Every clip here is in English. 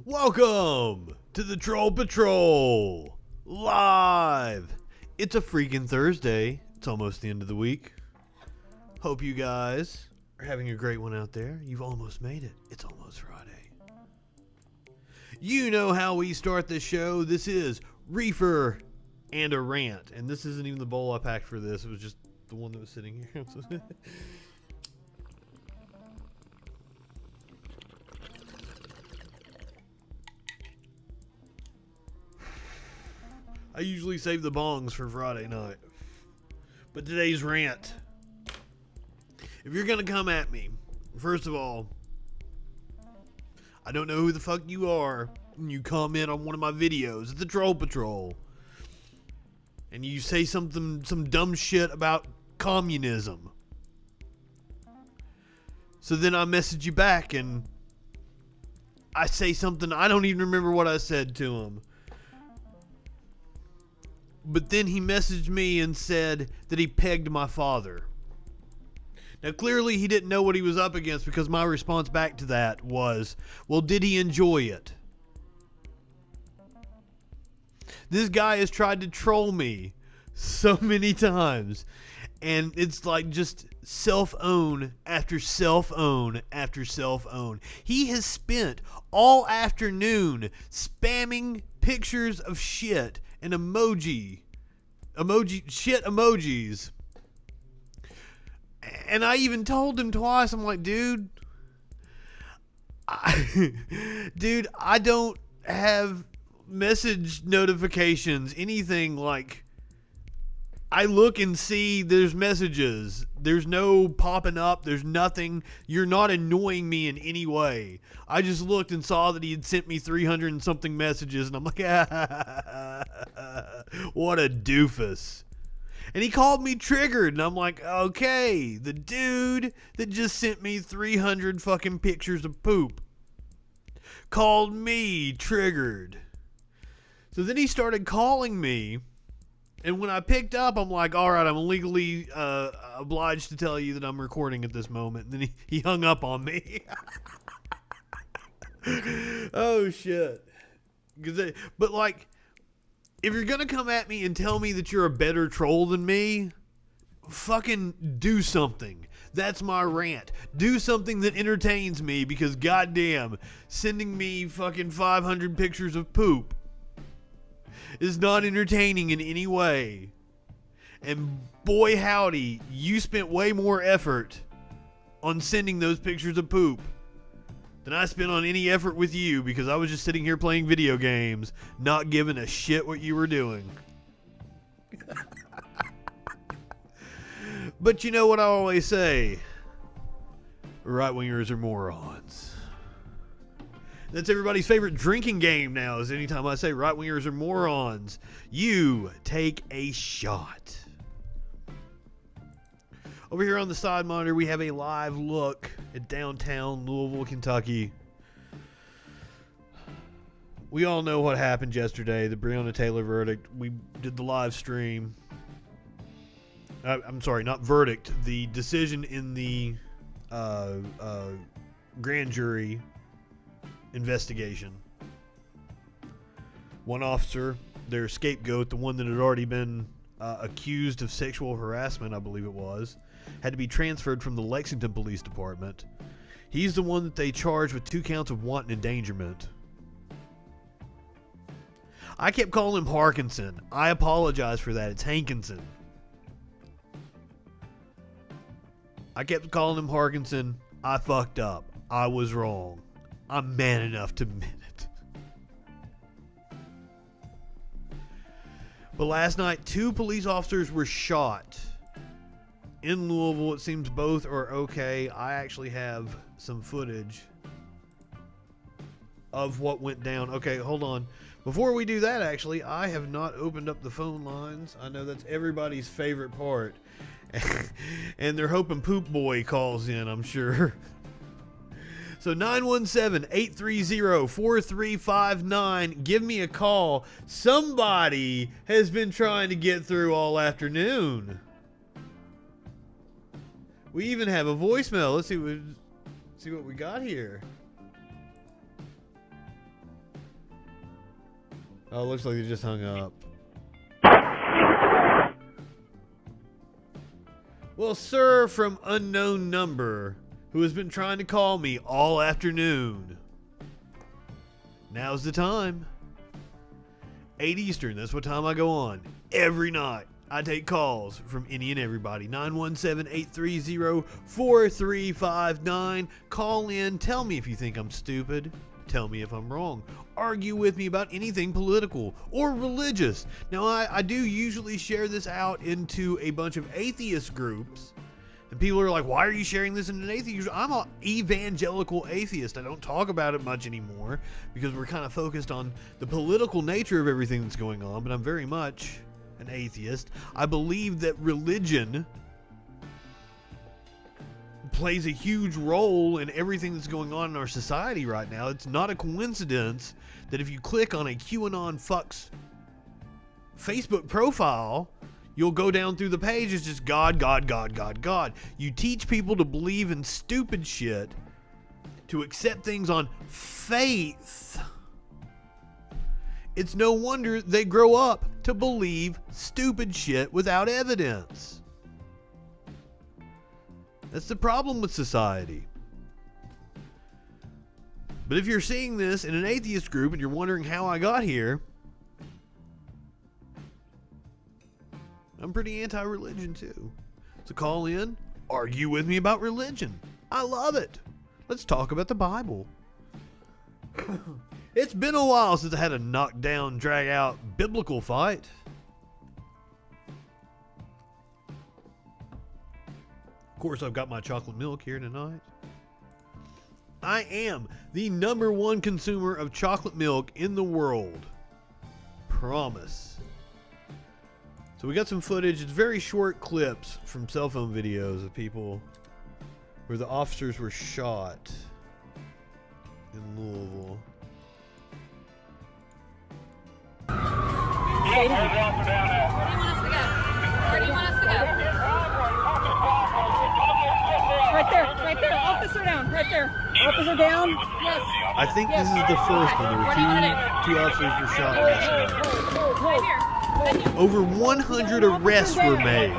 Welcome to the Troll Patrol live. It's a freaking Thursday. It's almost the end of the week. Hope you guys are having a great one out there. You've almost made it. It's almost Friday. You know how we start this show. This is Reefer and a Rant. And this isn't even the bowl I packed for this. It was just the one that was sitting here. I usually save the bongs for Friday night. But today's rant. If you're going to come at me, first of all, I don't know who the fuck you are when you comment on one of my videos at the Troll Patrol. And you say some dumb shit about communism. So then I message you back and I say something, I don't even remember what I said to him. But then he messaged me and said that he pegged my father. Now, clearly he didn't know what he was up against, because my response back to that was, well, did he enjoy it? This guy has tried to troll me so many times. And it's like just self-own after self-own after self-own. He has spent all afternoon spamming pictures of shit and shit emojis. And I even told him twice, I'm like, dude, I don't have message notifications, anything. Like, I look and see there's messages. There's no popping up. There's nothing. You're not annoying me in any way. I just looked and saw that he had sent me 300 and something messages, and I'm like, what a doofus. And he called me triggered, and I'm like, okay, the dude that just sent me 300 fucking pictures of poop called me triggered. So then he started calling me And when I picked up, I'm like, all right, I'm legally obliged to tell you that I'm recording at this moment. And then he hung up on me. Oh, shit. But, like, if you're going to come at me and tell me that you're a better troll than me, fucking do something. That's my rant. Do something that entertains me, because goddamn, sending me fucking 500 pictures of poop is not entertaining in any way. And boy howdy, you spent way more effort on sending those pictures of poop than I spent on any effort with you, because I was just sitting here playing video games, not giving a shit what you were doing. But you know what I always say? Right-wingers are morons. That's everybody's favorite drinking game now, is anytime I say right-wingers are morons, you take a shot. Over here on the side monitor, we have a live look at downtown Louisville, Kentucky. We all know what happened yesterday, the Breonna Taylor verdict. We did the live stream. I'm sorry, not verdict. The decision in the grand jury investigation. One officer, their scapegoat, the one that had already been accused of sexual harassment, I believe it was, had to be transferred from the Lexington Police Department. He's the one that they charged with 2 counts of wanton endangerment. I kept calling him Harkinson. I apologize for that. It's Hankinson. I kept calling him Harkinson. I fucked up. I was wrong. I'm man enough to admit it. But last night, 2 police officers were shot in Louisville. It seems both are okay. I actually have some footage of what went down. Okay, hold on. Before we do that, actually, I have not opened up the phone lines. I know that's everybody's favorite part. And they're hoping Poop Boy calls in, I'm sure. So 917-830-4359. Give me a call. Somebody has been trying to get through all afternoon. We even have a voicemail. Let's see what we got here. Oh, it looks like they just hung up. Well, sir from unknown number, who has been trying to call me all afternoon. Now's the time. 8 Eastern, that's what time I go on. Every night, I take calls from any and everybody. 917-830-4359. Call in, tell me if you think I'm stupid. Tell me if I'm wrong. Argue with me about anything political or religious. Now, I do usually share this out into a bunch of atheist groups. And people are like, why are you sharing this in an atheist group? I'm an evangelical atheist. I don't talk about it much anymore because we're kind of focused on the political nature of everything that's going on. But I'm very much an atheist. I believe that religion plays a huge role in everything that's going on in our society right now. It's not a coincidence that if you click on a QAnon fucks Facebook profile, you'll go down through the page. It's just God, God, God, God, God. You teach people to believe in stupid shit, to accept things on faith. It's no wonder they grow up to believe stupid shit without evidence. That's the problem with society. But if you're seeing this in an atheist group and you're wondering how I got here, I'm pretty anti-religion too. So call in, argue with me about religion. I love it. Let's talk about the Bible. It's been a while since I had a knockdown, drag out biblical fight. Of course, I've got my chocolate milk here tonight. I am the #1 consumer of chocolate milk in the world. Promise. So we got some footage. It's very short clips from cell phone videos of people where the officers were shot in Louisville. Where do you want us to go? Where do you want us to go? Right there. Officer down. Right there. Officer down. Yes. I think this is the first one. There were two officers were shot last night. Right here. Over 100 arrests were made.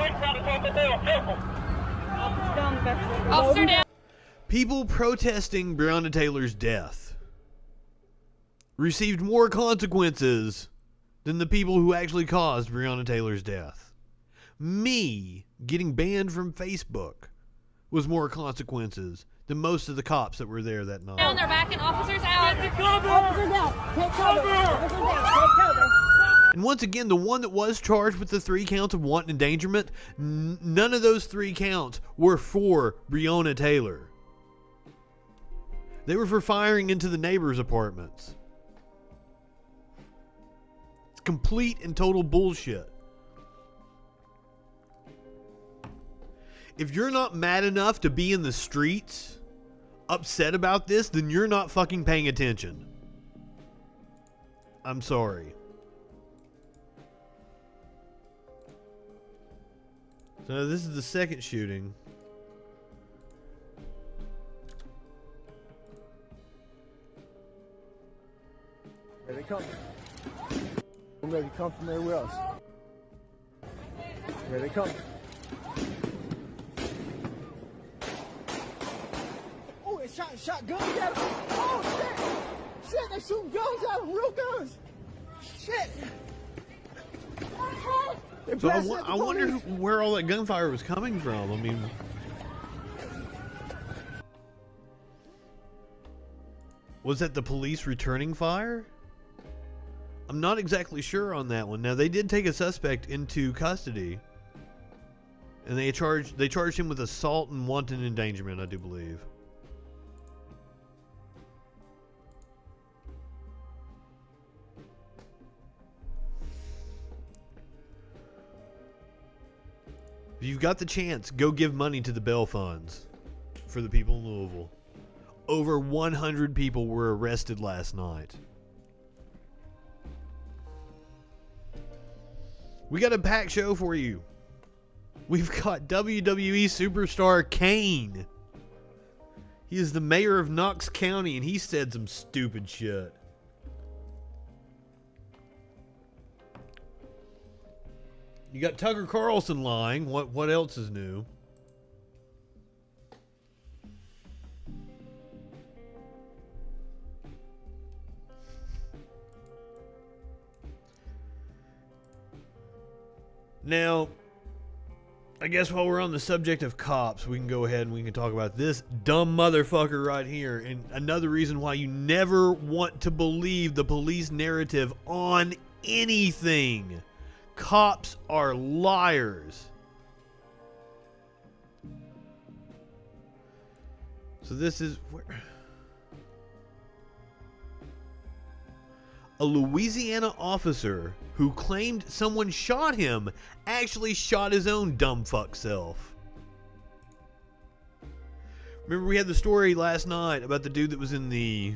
Officer down. People protesting Breonna Taylor's death received more consequences than the people who actually caused Breonna Taylor's death. Me getting banned from Facebook was more consequences than most of the cops that were there that night. Down, they're backing officers out. Officer down. Take cover. Officer down. Take cover. And once again, the one that was charged with the 3 counts of wanton endangerment, none of those 3 counts were for Breonna Taylor. They were for firing into the neighbors' apartments. It's complete and total bullshit. If you're not mad enough to be in the streets upset about this, then you're not fucking paying attention. I'm sorry. So this is the second shooting. Here they come. I'm ready to come from everywhere else. Here they come. Oh, they shot guns at him. Oh, shit. Shit, they shooting guns at him. Real guns. Shit. So I wonder where all that gunfire was coming from. I mean, was that the police returning fire? I'm not exactly sure on that one. Now, they did take a suspect into custody, and they charged him with assault and wanton endangerment, I do believe. If you've got the chance, go give money to the bail funds for the people in Louisville. Over 100 people were arrested last night. We got a packed show for you. We've got WWE superstar Kane. He is the mayor of Knox County, and he said some stupid shit. You got Tucker Carlson lying. What else is new? Now, I guess while we're on the subject of cops, we can go ahead and we can talk about this dumb motherfucker right here. And another reason why you never want to believe the police narrative on anything. Cops are liars. So this is where a Louisiana officer who claimed someone shot him actually shot his own dumb fuck self. Remember we had the story last night about the dude that was in the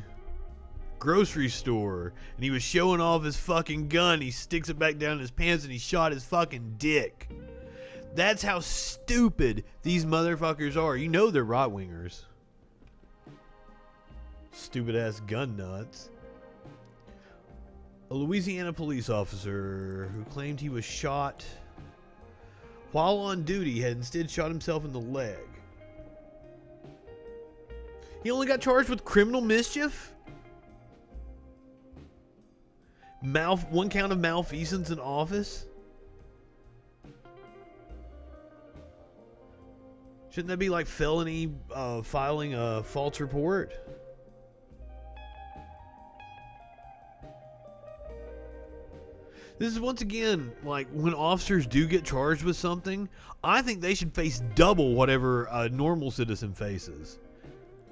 grocery store and he was showing off his fucking gun. He sticks it back down in his pants and he shot his fucking dick. That's how stupid these motherfuckers are. You know they're right wingers. Stupid ass gun nuts. A Louisiana police officer who claimed he was shot while on duty had instead shot himself in the leg. He only got charged with criminal mischief? One count of malfeasance in office? Shouldn't that be like felony filing a false report? This is once again, like, when officers do get charged with something, I think they should face double whatever a normal citizen faces.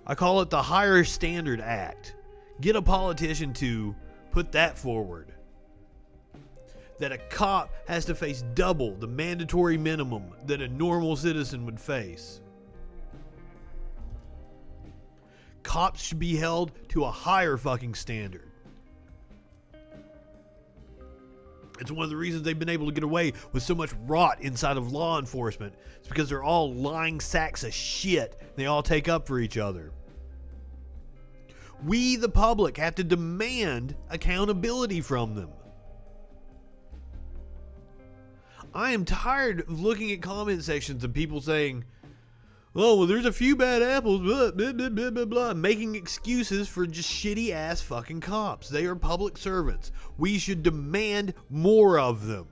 I call it the Higher Standard Act. Get a politician to put that forward. That a cop has to face double the mandatory minimum that a normal citizen would face. Cops should be held to a higher fucking standard. It's one of the reasons they've been able to get away with so much rot inside of law enforcement. It's because they're all lying sacks of shit. They all take up for each other. We, the public, have to demand accountability from them. I am tired of looking at comment sections of people saying, oh, well, there's a few bad apples, blah, blah, blah, blah, blah, blah, making excuses for just shitty ass fucking cops. They are public servants. We should demand more of them.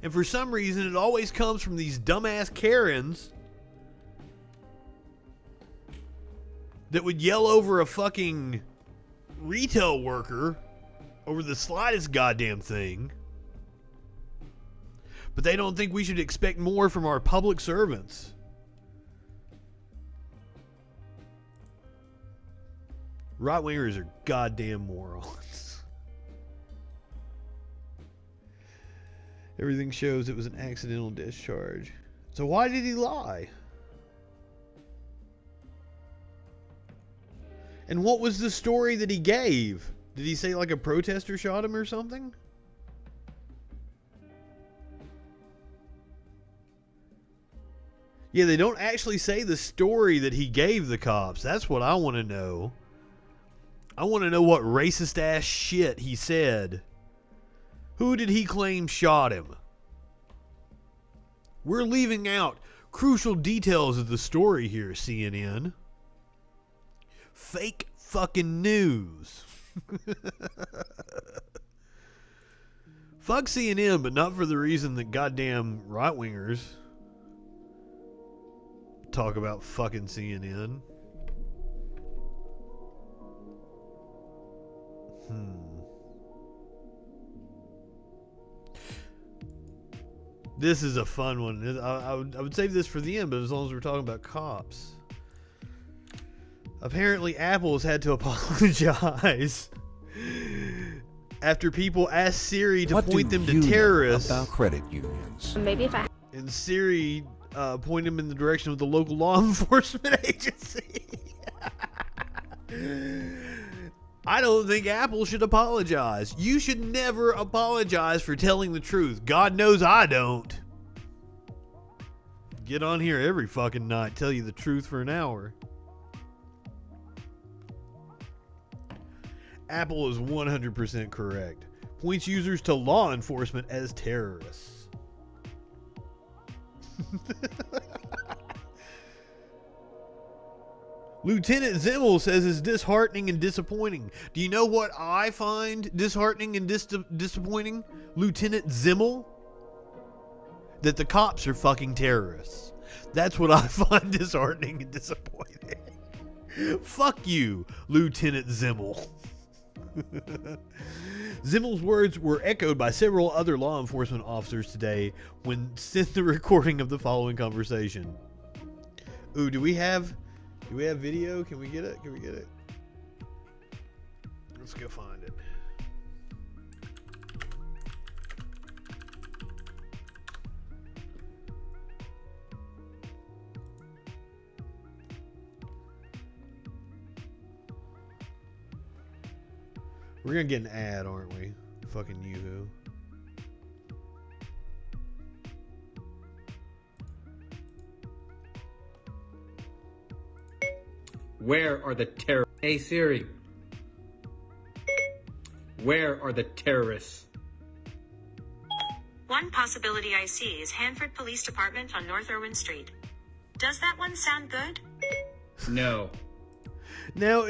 And for some reason, it always comes from these dumbass Karens that would yell over a fucking retail worker over the slightest goddamn thing. But they don't think we should expect more from our public servants. Right-wingers are goddamn morons. Everything shows it was an accidental discharge. So why did he lie? And what was the story that he gave? Did he say like a protester shot him or something? Yeah, they don't actually say the story that he gave the cops. That's what I want to know. I want to know what racist ass shit he said. Who did he claim shot him? We're leaving out crucial details of the story here, CNN. Fake fucking news. Fuck CNN, but not for the reason that goddamn right-wingers talk about fucking CNN. This is a fun one. I would save this for the end, but as long as we're talking about cops. Apparently, Apple has had to apologize after people asked Siri to point them to terrorists. About credit unions. Maybe if I... And Siri point him in the direction of the local law enforcement agency. I don't think Apple should apologize. You should never apologize for telling the truth. God knows I don't. Get on here every fucking night, tell you the truth for an hour. Apple is 100% correct. Points users to law enforcement as terrorists. Lieutenant Zimmel says it's disheartening and disappointing. Do you know what I find disheartening and disappointing? Lieutenant Zimmel? That the cops are fucking terrorists. That's what I find disheartening and disappointing. Fuck you, Lieutenant Zimmel. Zimmel's words were echoed by several other law enforcement officers today when sent the recording of the following conversation. Ooh, do we have video? Can we get it? Let's go find it. We're gonna get an ad, aren't we? Fucking yoo-hoo. Where are the terrorists? Hey Siri. Where are the terrorists? One possibility I see is Hanford Police Department on North Irwin Street. Does that one sound good? No. Now,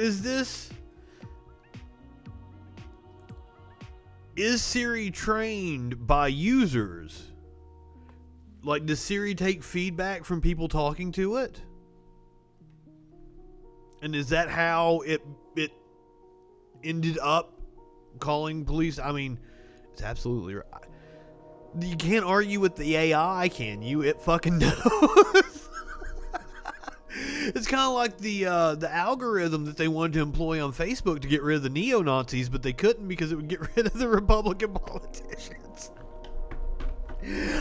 is Siri trained by users? Like, does Siri take feedback from people talking to it? And is that how it ended up calling police? I mean, it's absolutely right. You can't argue with the AI, can you? It fucking knows. It's kind of like the algorithm that they wanted to employ on Facebook to get rid of the neo-Nazis, but they couldn't because it would get rid of the Republican politicians.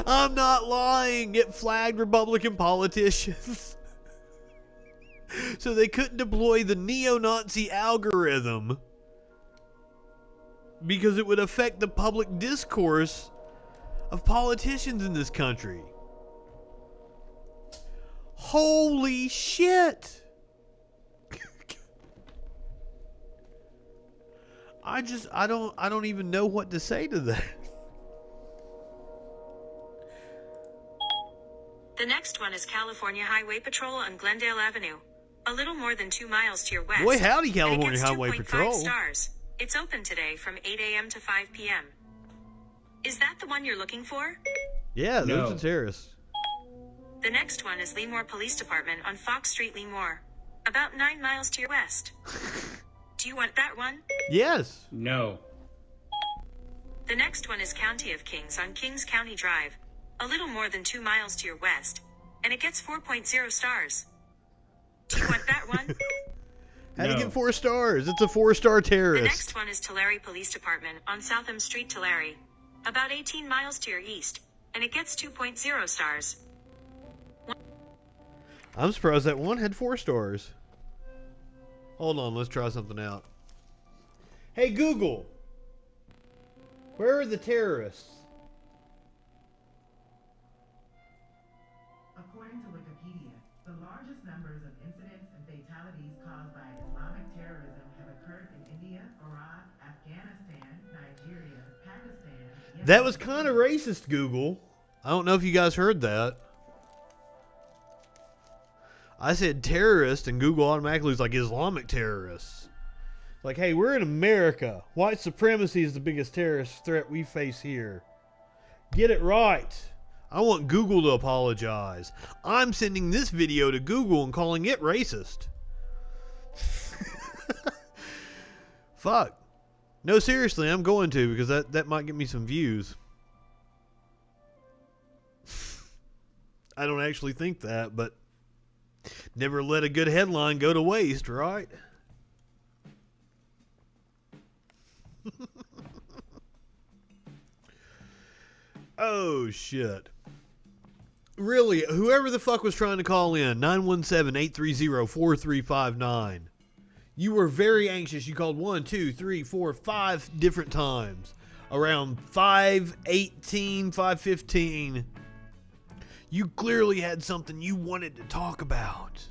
I'm not lying. It flagged Republican politicians. So they couldn't deploy the neo-Nazi algorithm because it would affect the public discourse of politicians in this country. Holy shit. I don't even know what to say to that. The next one is California Highway Patrol on Glendale Avenue. A little more than 2 miles to your west. Boy, howdy, And California it gets Highway 2.5 Patrol. stars. It's open today from 8 a.m. to 5 p.m. Is that the one you're looking for? Yeah, No. those are terrorists. The next one is Lemoore Police Department on Fox Street, Lemoore. About 9 miles to your west. Do you want that one? Yes. No. The next one is County of Kings on Kings County Drive. A little more than 2 miles to your west. And it gets 4.0 stars. Do you want that one? How do you No. get 4 stars? It's a 4-star The terrorist. next one is Tulare Police Department on Southam Street, Tulare. About 18 miles to your east. And it gets 2.0 stars. I'm surprised that one had 4 stars. Hold on, let's try something out. Hey Google, where are the terrorists? According to Wikipedia, the largest numbers of incidents and fatalities caused by Islamic terrorism have occurred in India, Iraq, Afghanistan, Nigeria, Pakistan. Yemen, That was kind of racist, Google. I don't know if you guys heard that. I said terrorist, and Google automatically was like Islamic terrorists. Like, hey, we're in America. White supremacy is the biggest terrorist threat we face here. Get it right. I want Google to apologize. I'm sending this video to Google and calling it racist. Fuck. No, seriously, I'm going to, because that might get me some views. I don't actually think that, but never let a good headline go to waste, right? Oh, shit. Really, whoever the fuck was trying to call in, 917-830-4359. You were very anxious. You called 1, 2, 3, 4, 5 different times. Around 5:18, 5:15. You clearly had something you wanted to talk about.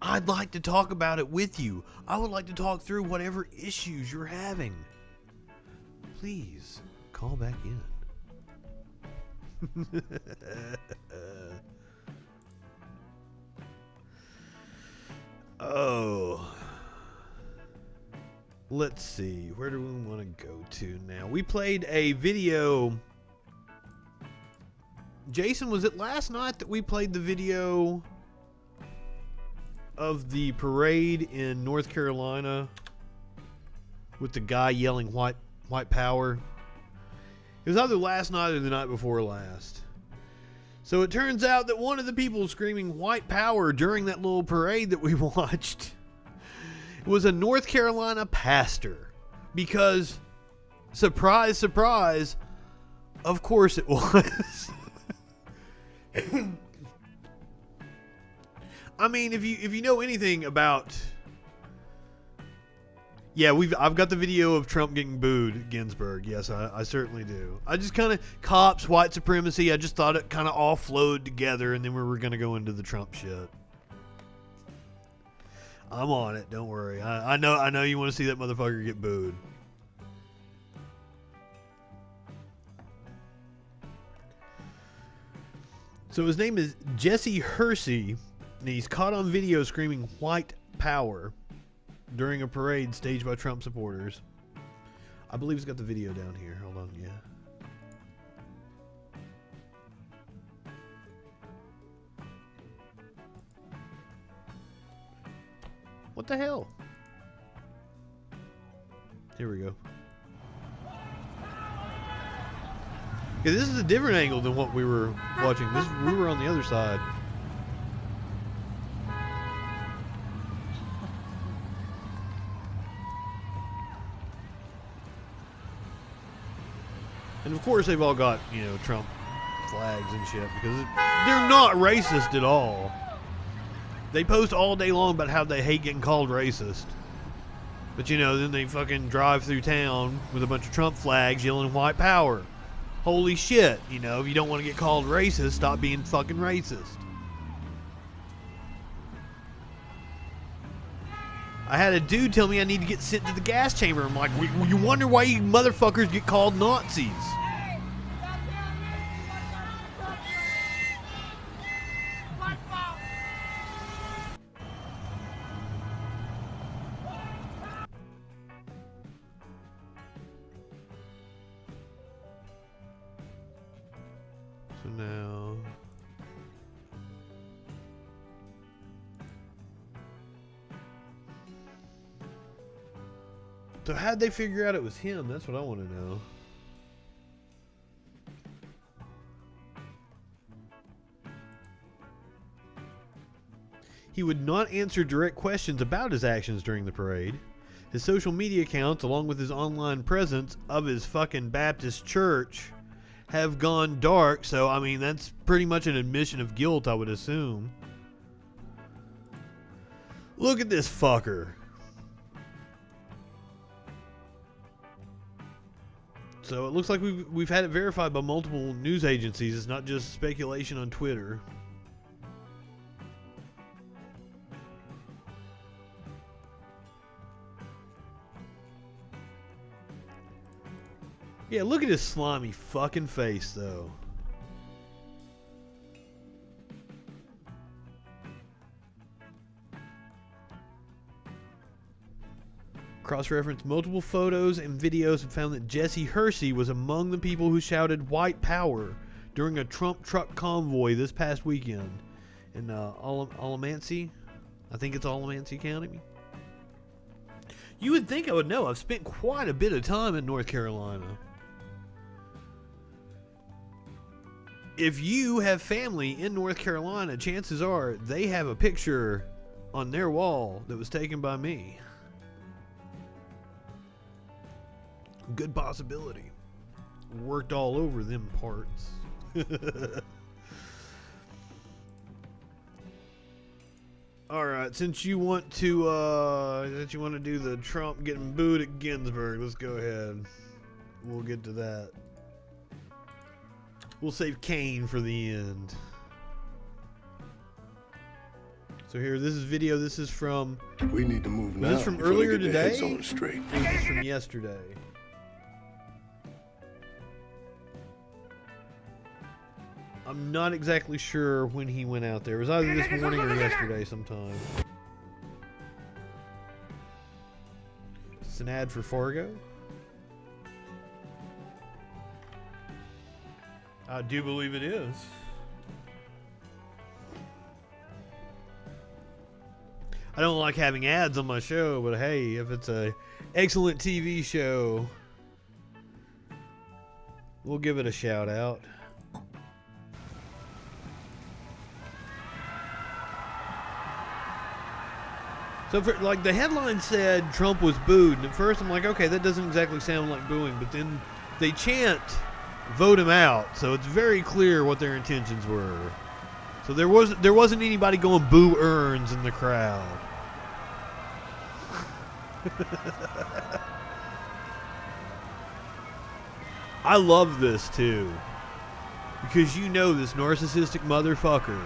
I'd like to talk about it with you. I would like to talk through whatever issues you're having. Please, call back in. Oh. Let's see. Where do we want to go to now? We played a video. Jason, was it last night that we played the video of the parade in North Carolina with the guy yelling white power? It was either last night or the night before last. So it turns out that one of the people screaming white power during that little parade that we watched was a North Carolina pastor. Because, surprise, surprise, of course it was. I mean, if you know anything about, yeah, I've got the video of Trump getting booed at Ginsburg. Yes, I certainly do. I just kind of cops, white supremacy. I just thought it kind of all flowed together, and then we were going to go into the Trump shit. I'm on it. Don't worry. I know you want to see that motherfucker get booed. So his name is Jesse Hersey, and he's caught on video screaming white power during a parade staged by Trump supporters. I believe he's got the video down here. Hold on, yeah. What the hell? Here we go. Okay, this is a different angle than what we were watching. We were on the other side. And of course they've all got, Trump flags and shit because they're not racist at all. They post all day long about how they hate getting called racist. But you know, then they fucking drive through town with a bunch of Trump flags yelling white power. Holy shit, you know, if you don't want to get called racist, stop being fucking racist. I had a dude tell me I need to get sent to the gas chamber. I'm like, you wonder why you motherfuckers get called Nazis. So now... So how'd they figure out it was him? That's what I want to know. He would not answer direct questions about his actions during the parade. His social media accounts, along with his online presence of his fucking Baptist church, have gone dark. So, I mean, that's pretty much an admission of guilt, I would assume. Look at this fucker. So it looks like we've had it verified by multiple news agencies. It's not just speculation on Twitter. Yeah, look at his slimy fucking face, though. Cross-referenced multiple photos and videos and found that Jesse Hersey was among the people who shouted white power during a Trump truck convoy this past weekend in Alamance. I think it's Alamance County. You would think I would know. I've spent quite a bit of time in North Carolina. If you have family in North Carolina, chances are they have a picture on their wall that was taken by me. Good possibility. Worked all over them parts. All right, since you want to do the Trump getting booed at Ginsburg, let's go ahead. We'll get to that. We'll save Kane for the end. So here, this is video. This is from. We need to move now. Was this from earlier today? Heads on straight. Or was this from yesterday? I'm not exactly sure when he went out there. It was either this morning or yesterday sometime. Is this an ad for Fargo? I do believe it is. I don't like having ads on my show, but hey, if it's a excellent TV show, we'll give it a shout out. So, for, like, the headline said Trump was booed, and at first I'm like, okay, that doesn't exactly sound like booing, but then they chant, vote him out, so it's very clear what their intentions were. So there wasn't anybody going boo earns in the crowd. I love this too, because you know this narcissistic motherfucker.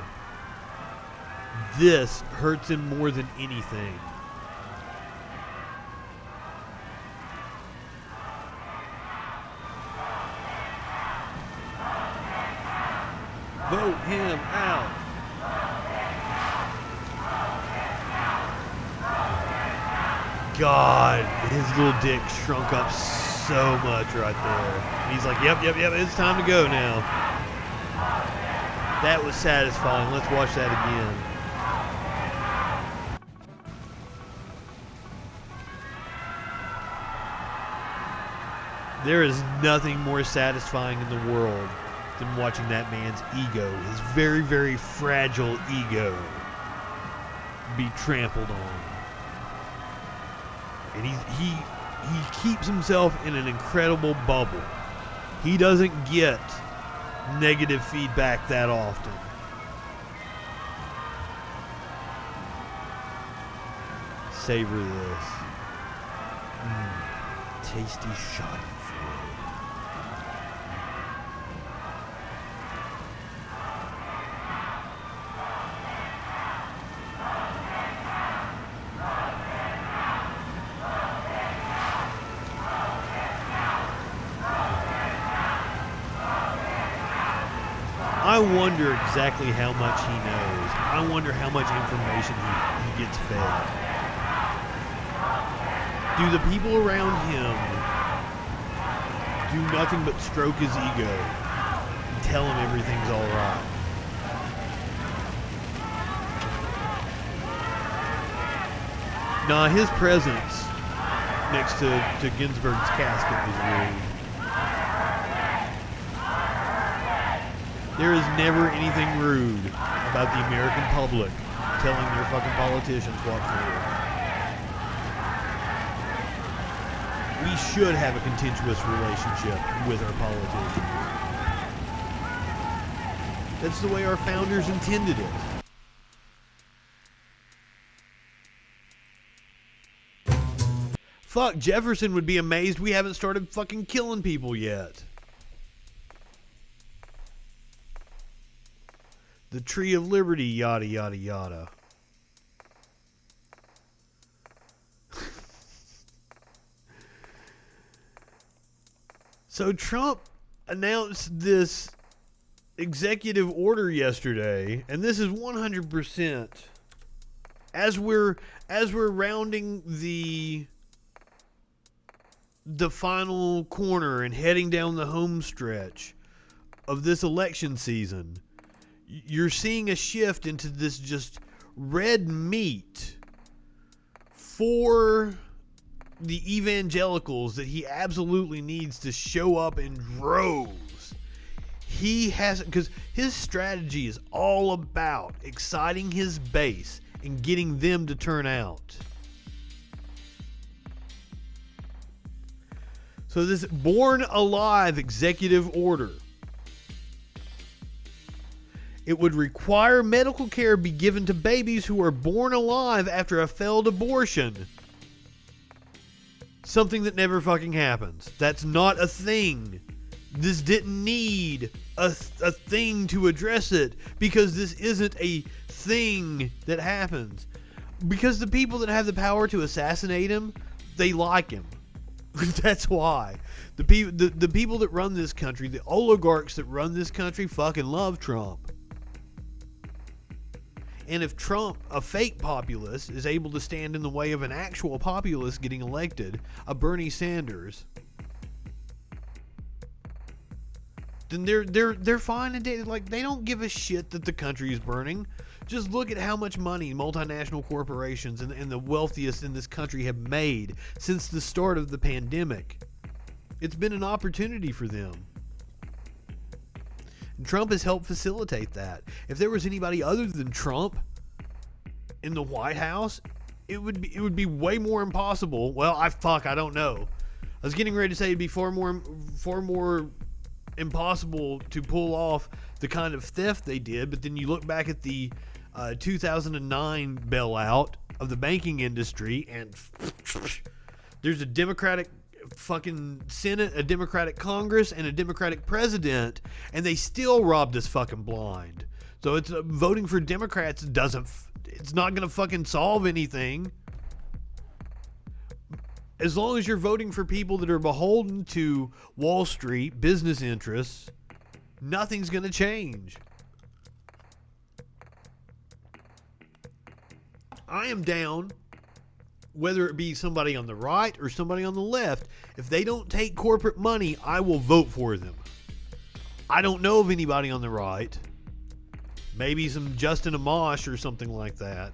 This hurts him more than anything. Vote him out. God, his little dick shrunk up so much right there. And he's like, yep, it's time to go now. That was satisfying. Let's watch that again. There is nothing more satisfying in the world than watching that man's ego, his very, very fragile ego, be trampled on. And he keeps himself in an incredible bubble. He doesn't get negative feedback that often. Savor this. tasty schadenfreude. I wonder exactly how much he knows. I wonder how much information he gets fed. Do the people around him do nothing but stroke his ego and tell him everything's all right? Nah, his presence next to Ginsburg's casket was weird. There is never anything rude about the American public telling their fucking politicians what for. We should have a contentious relationship with our politicians. That's the way our founders intended it. Fuck, Jefferson would be amazed we haven't started fucking killing people yet. The Tree of Liberty, yada, yada, yada. So Trump announced this executive order yesterday, and this is 100% as we're rounding the final corner and heading down the home stretch of this election season. You're seeing a shift into this just red meat for the evangelicals that he absolutely needs to show up in droves. He has, because his strategy is all about exciting his base and getting them to turn out. So this Born Alive executive order, it would require medical care be given to babies who are born alive after a failed abortion. Something that never fucking happens. That's not a thing. This didn't need a thing to address it, because this isn't a thing that happens. Because the people that have the power to assassinate him, they like him. That's why. The people that run this country, the oligarchs that run this country, fucking love Trump. And if Trump, a fake populist, is able to stand in the way of an actual populist getting elected, a Bernie Sanders, then they're fine and like they don't give a shit that the country is burning. Just look at how much money multinational corporations and the wealthiest in this country have made since the start of the pandemic. It's been an opportunity for them. And Trump has helped facilitate that. If there was anybody other than Trump in the White House, it would be way more impossible. Well, I don't know. I was getting ready to say it'd be far more impossible to pull off the kind of theft they did, but then you look back at the 2009 bailout of the banking industry, and there's a Democratic fucking Senate, a Democratic Congress, and a Democratic president, and they still robbed us fucking blind. So it's voting for Democrats it's not gonna fucking solve anything. As long as you're voting for people that are beholden to Wall Street business interests, nothing's gonna change. I am down, whether it be somebody on the right or somebody on the left. If they don't take corporate money, I will vote for them. I don't know of anybody on the right. Maybe some Justin Amash or something like that.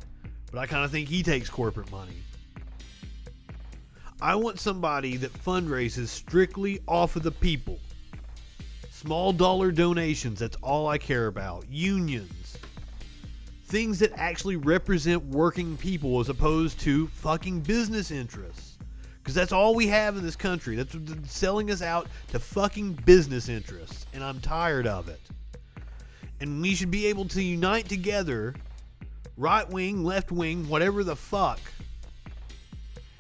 But I kind of think he takes corporate money. I want somebody that fundraises strictly off of the people. Small dollar donations, that's all I care about. Unions. Things that actually represent working people as opposed to fucking business interests. Because that's all we have in this country. That's selling us out to fucking business interests. And I'm tired of it. And we should be able to unite together, right wing, left wing, whatever the fuck,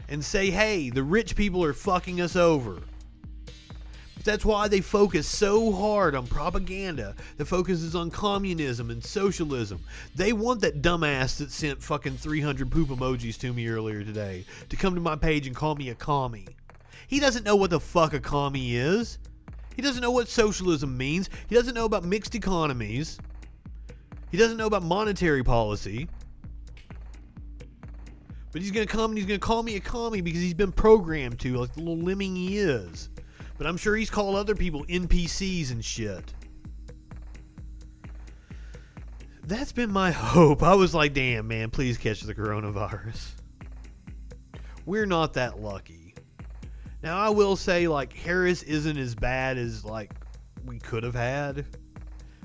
and say, hey, the rich people are fucking us over. But that's why they focus so hard on propaganda that focuses on communism and socialism. They want that dumbass that sent fucking 300 poop emojis to me earlier today to come to my page and call me a commie. He doesn't know what the fuck a commie is. He doesn't know what socialism means. He doesn't know about mixed economies. He doesn't know about monetary policy. But he's going to come and he's going to call me a commie because he's been programmed to, like the little lemming he is. But I'm sure he's called other people NPCs and shit. That's been my hope. I was like, damn, man, please catch the coronavirus. We're not that lucky. Now, I will say, like, Harris isn't as bad as, like, we could have had.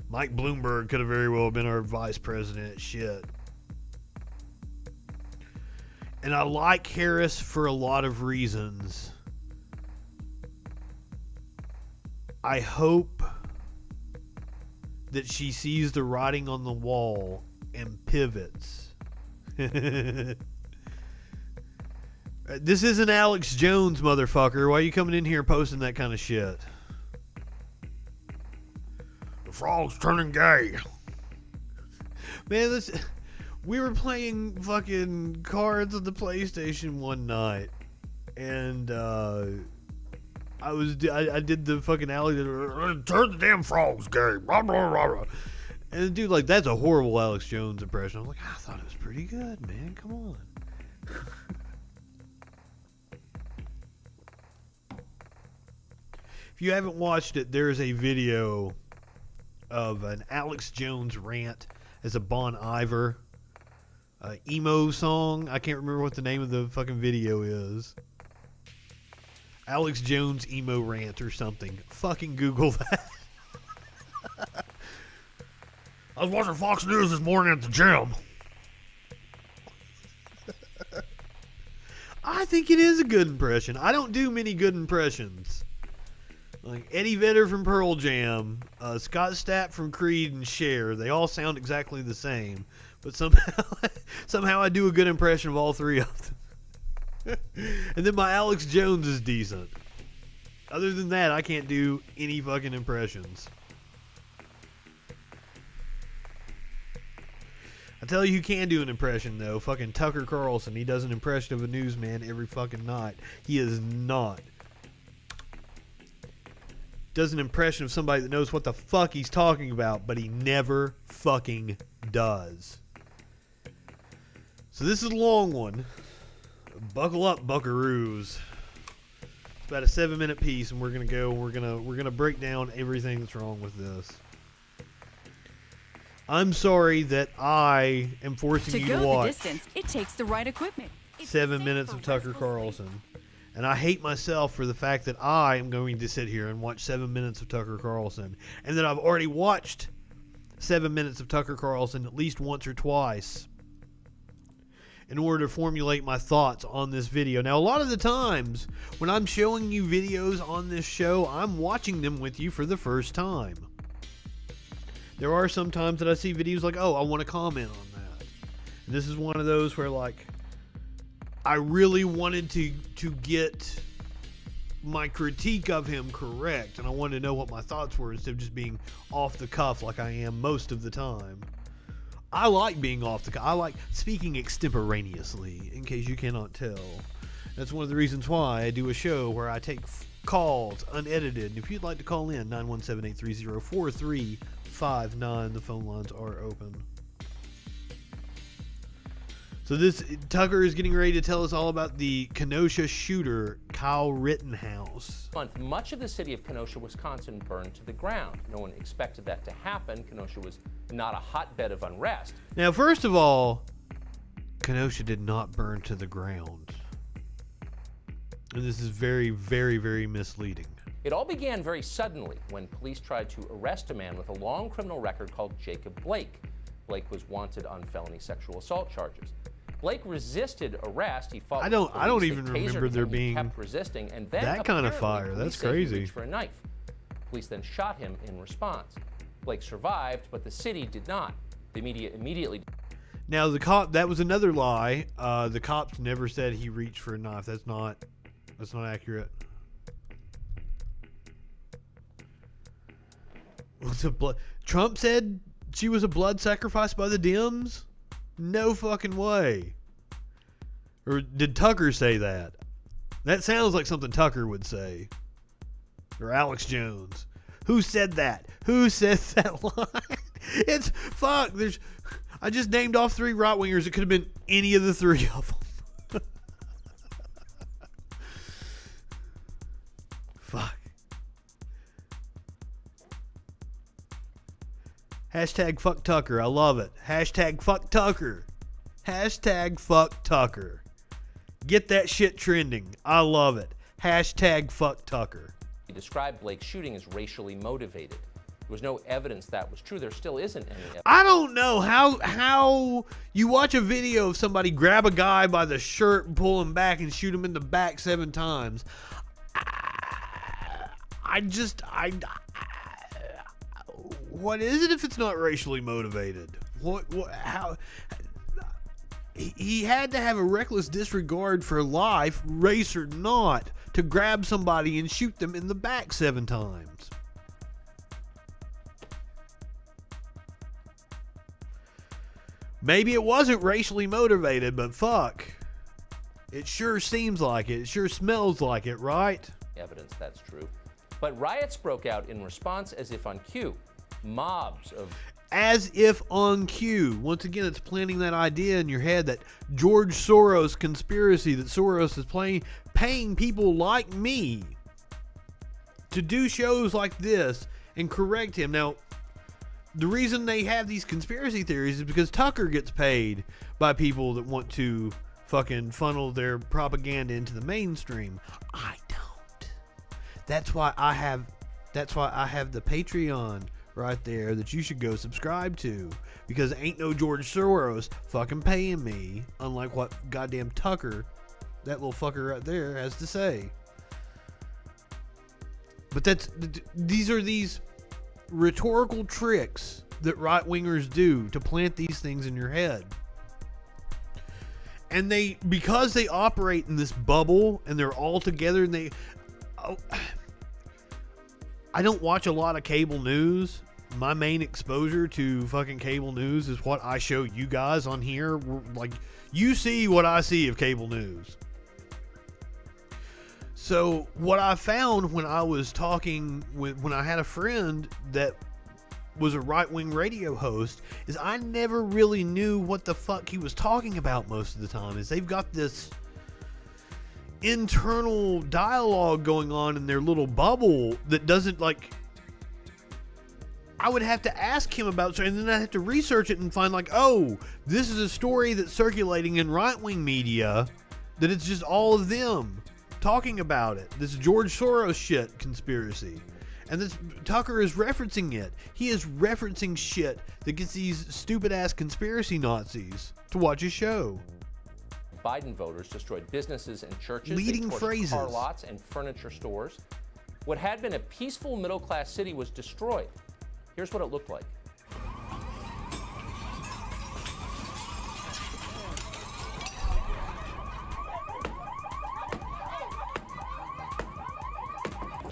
Mike Bloomberg could have very well been our vice president. Shit. And I like Harris for a lot of reasons. I hope that she sees the writing on the wall and pivots. This isn't Alex Jones, motherfucker. Why are you coming in here posting that kind of shit? The frog's turning gay. Man, we were playing fucking cards on the PlayStation one night, and I did the fucking Alex, turn the damn frogs gay, blah, blah, blah, blah. And the dude, like, that's a horrible Alex Jones impression. I'm like, I thought it was pretty good, man. Come on. If you haven't watched it, there's a video of an Alex Jones rant as a Bon Iver emo song. I can't remember what the name of the fucking video is. Alex Jones emo rant or something. Fucking Google that. I was watching Fox News this morning at the gym. I think it is a good impression. I don't do many good impressions. Like Eddie Vedder from Pearl Jam, Scott Stapp from Creed and Cher, they all sound exactly the same. But somehow I do a good impression of all three of them. And then my Alex Jones is decent. Other than that, I can't do any fucking impressions. I tell you who can do an impression, though. Fucking Tucker Carlson. He does an impression of a newsman every fucking night. He is not. Does an impression of somebody that knows what the fuck he's talking about, but he never fucking does. So this is a long one. Buckle up, buckaroos. It's about a 7-minute piece, and we're gonna break down everything that's wrong with this. I'm sorry that I am forcing you to watch the distance, it takes the right equipment. 7 minutes of Tucker Carlson. And I hate myself for the fact that I am going to sit here and watch 7 minutes of Tucker Carlson. And that I've already watched 7 minutes of Tucker Carlson at least once or twice in order to formulate my thoughts on this video. Now, a lot of the times when I'm showing you videos on this show, I'm watching them with you for the first time. There are some times that I see videos like, oh, I want to comment on that. And this is one of those where, like, I really wanted to get my critique of him correct, and I wanted to know what my thoughts were instead of just being off the cuff like I am most of the time. I like being off the cuff. I like speaking extemporaneously, in case you cannot tell. That's one of the reasons why I do a show where I take calls unedited. And if you'd like to call in, 917-830-4359. The phone lines are open. So Tucker is getting ready to tell us all about the Kenosha shooter, Kyle Rittenhouse. Much of the city of Kenosha, Wisconsin burned to the ground. No one expected that to happen. Kenosha was not a hotbed of unrest. Now, first of all, Kenosha did not burn to the ground. And this is very, very, very misleading. It all began very suddenly when police tried to arrest a man with a long criminal record called Jacob Blake. Blake was wanted on felony sexual assault charges. Blake resisted arrest. He fought. I don't even remember there being kept resisting, and then that kind of fire. That's crazy. He reached for a knife. Police then shot him in response. Blake survived, but the city did not. The media immediately. Now the cop, that was another lie. The cops never said he reached for a knife. That's not accurate. Was it blood? Trump said she was a blood sacrifice by the Dems? No fucking way. Or did Tucker say that? That sounds like something Tucker would say. Or Alex Jones. Who said that? Who says that line? It's fuck. I just named off 3 right wingers. It could have been any of the 3 of them. Fuck. Hashtag fuck Tucker. I love it. Hashtag fuck Tucker. Hashtag fuck Tucker. Get that shit trending. I love it. Hashtag fuck Tucker. He described Blake's shooting as racially motivated. There was no evidence that was true. There still isn't any evidence. I don't know how you watch a video of somebody grab a guy by the shirt and pull him back and shoot him in the back 7 times. What is it if it's not racially motivated? How? He had to have a reckless disregard for life, race or not, to grab somebody and shoot them in the back 7 times. Maybe it wasn't racially motivated, but fuck. It sure seems like it. It sure smells like it, right? Evidence that's true. But riots broke out in response as if on cue. Mobs of... As if on cue. Once again, it's planting that idea in your head that George Soros conspiracy, that Soros is paying people like me to do shows like this and correct him. Now, the reason they have these conspiracy theories is because Tucker gets paid by people that want to fucking funnel their propaganda into the mainstream. I don't. That's why I have the Patreon right there that you should go subscribe to, because ain't no George Soros fucking paying me, unlike what goddamn Tucker, that little fucker right there, has to say. But these are these rhetorical tricks that right-wingers do to plant these things in your head. And because they operate in this bubble and they're all together and I don't watch a lot of cable news. My main exposure to fucking cable news is what I show you guys on here. Like, you see what I see of cable news. So what I found when I was talking when I had a friend that was a right-wing radio host is I never really knew what the fuck he was talking about most of the time. Is they've got this internal dialogue going on in their little bubble that doesn't, like, I would have to ask him about, and then I have to research it and find, like, oh, this is a story that's circulating in right-wing media, that it's just all of them talking about it. This George Soros shit conspiracy. And this Tucker is referencing it. He is referencing shit that gets these stupid-ass conspiracy Nazis to watch his show. Biden voters destroyed businesses and churches. Leading they torched phrases. Car lots and furniture stores. What had been a peaceful middle-class city was destroyed. Here's what it looked like.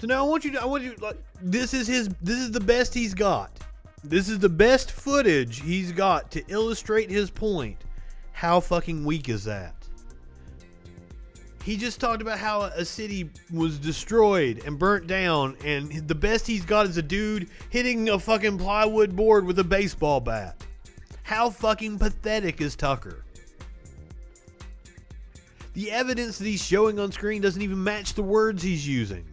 So now I want you, like, this is the best he's got. This is the best footage he's got to illustrate his point. How fucking weak is that? He just talked about how a city was destroyed and burnt down, and the best he's got is a dude hitting a fucking plywood board with a baseball bat. How fucking pathetic is Tucker? The evidence that he's showing on screen doesn't even match the words he's using.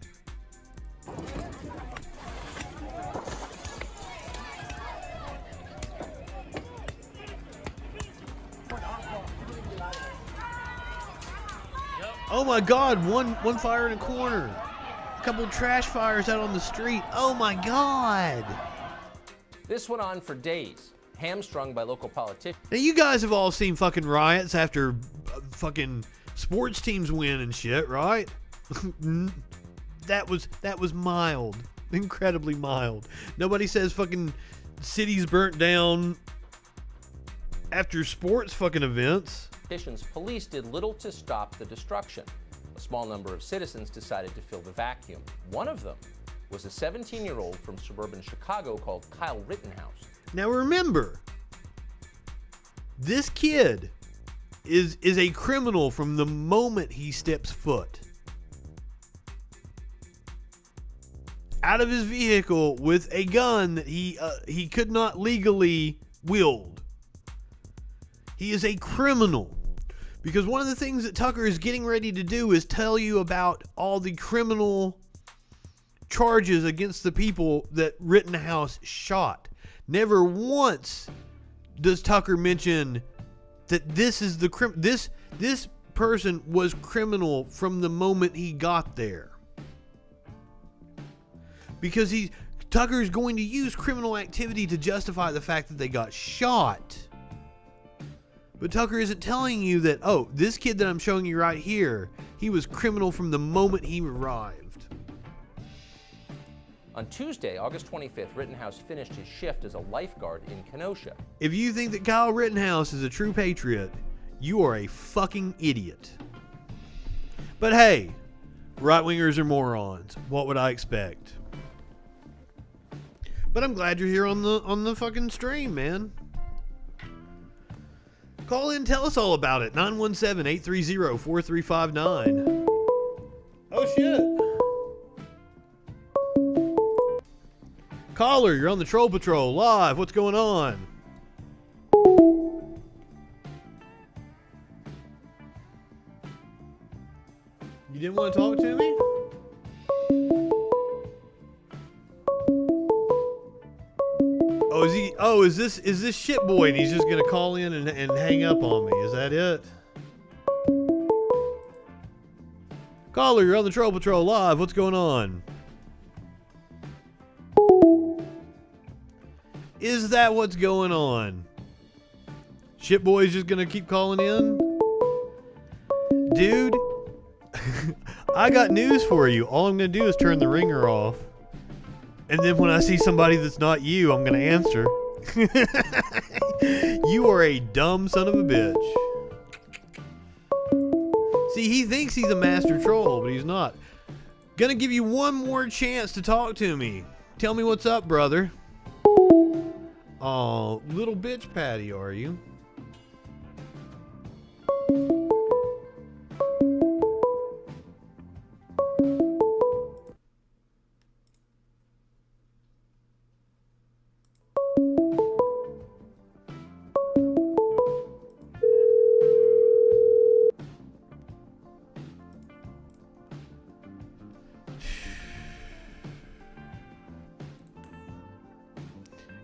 Oh my god, one fire in a corner. A couple trash fires out on the street. Oh my god. This went on for days, hamstrung by local politicians. Now you guys have all seen fucking riots after fucking sports teams win and shit, right? That was mild. Incredibly mild. Nobody says fucking cities burnt down after sports fucking events. Police did little to stop the destruction. A small number of citizens decided to fill the vacuum. One of them was a 17-year-old from suburban Chicago called Kyle Rittenhouse. Now remember, this kid is a criminal from the moment he steps foot out of his vehicle with a gun that he could not legally wield. He is a criminal. Because one of the things that Tucker is getting ready to do is tell you about all the criminal charges against the people that Rittenhouse shot. Never once does Tucker mention that this is this person was criminal from the moment he got there. Because Tucker is going to use criminal activity to justify the fact that they got shot. But Tucker isn't telling you that, oh, this kid that I'm showing you right here, he was criminal from the moment he arrived. On Tuesday, August 25th, Rittenhouse finished his shift as a lifeguard in Kenosha. If you think that Kyle Rittenhouse is a true patriot, you are a fucking idiot. But hey, right-wingers are morons. What would I expect? But I'm glad you're here on the fucking stream, man. Call in, tell us all about it. 917-830-4359. Oh, shit. Caller, you're on the Troll Patrol live. What's going on? You didn't want to talk to me? Is this shit boy and he's just gonna call in and hang up on me? Is that it? Caller, you're on the Troll Patrol live. What's going on? Is that what's going on? Shit boy's just gonna keep calling in? Dude, I got news for you. All I'm gonna do is turn the ringer off. And then when I see somebody that's not you, I'm going to answer. You are a dumb son of a bitch. See, he thinks he's a master troll, but he's not. Gonna give you one more chance to talk to me. Tell me what's up, brother. Oh, little bitch Patty, are you?